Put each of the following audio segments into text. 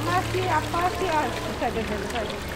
Masih apa sih? Bisa ada.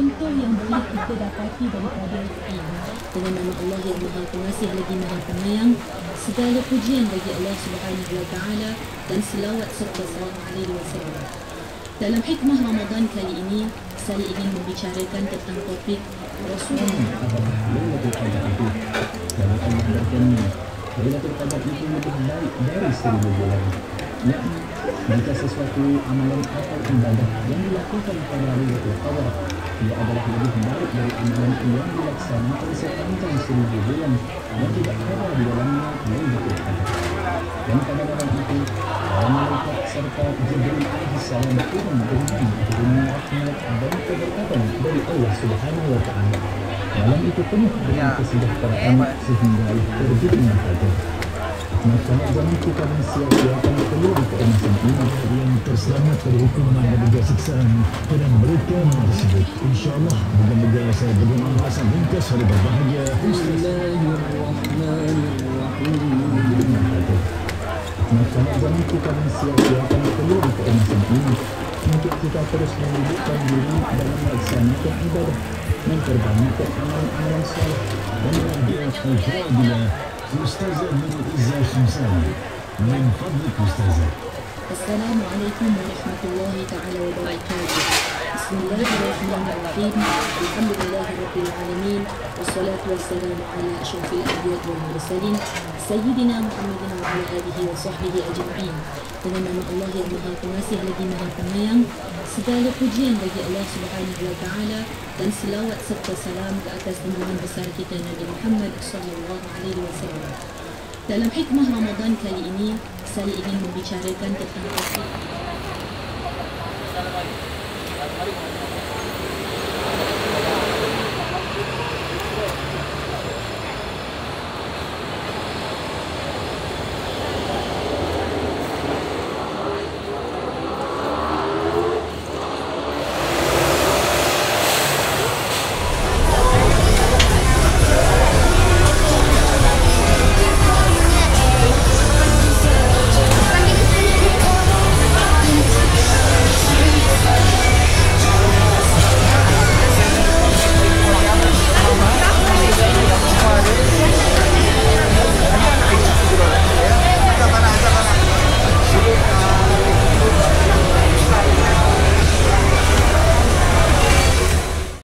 contoh yang boleh kita dapati daripada ini. Dengan nama Allah yang Maha Pengasih lagi Maha Penyayang, segala pujian bagi Allah Subhanahu wa taala dan selawat serta salam alaihi wasallam. Dalam hikmah Ramadan kali ini, saya ingin membicarakan tentang topik Rasulullah. Lailatul Qadar itu lebih baik dari 1000 bulan. Yakni, jika sesuatu amalan atau ibadah yang dilakukan pada Lailatul Qadar, ia adalah lebih baik dari amalan yang dilaksanakan sepanjang 1000 bulan dan tidak ada di dalamnya Lailatul Qadar. Dan pada malam itu, para malaikat serta Jibril alaihissalam turun dengan dunia rahmat dan keberkatan dari Allah Subhanahu wa taala. Malam itu penuh dengan kesejahteraan sehingga terbitnya fajar. Maka jangan kita sia-siakan peluang keemasan ini yang terselamat dari hukuman dan juga siksaan pada mereka tersebut. InsyaAllah moga-moga saya berdoa rasa ringkas hari berbahagia. Bismillahirrahmanirrahim. Maka jangan kita sia-siakan peluang keemasan ini untuk kita terus menghidupkan diri dalam melaksanakan ibadah, memperbanyakkan amalan-amalan saleh dan mengerjakan hadiah. Ustazah Nurul Izzah Syamsani, min fadlik Ustazah. Assalamualaikum warahmatullahi ta'ala wabarakatuh. Bismillahirrahmanirrahim. Alhamdulillahirabbil alamin. Wassalatu wassalamu ala asyrafil anbiya'i wal mursalin sayyidina Muhammadin wa ala alihi wa sahbihi ajma'in. Dengan nama Allah yang Maha Pengasih lagi Maha Penyayang, segala pujian bagi Allah Subhanahu wa taala dan selawat serta salam ke atas junjungan besar kita Nabi Muhammad sallallahu alaihi wasallam. Dalam hikmah Ramadan kali ini, saya ingin membicarakan tentang topik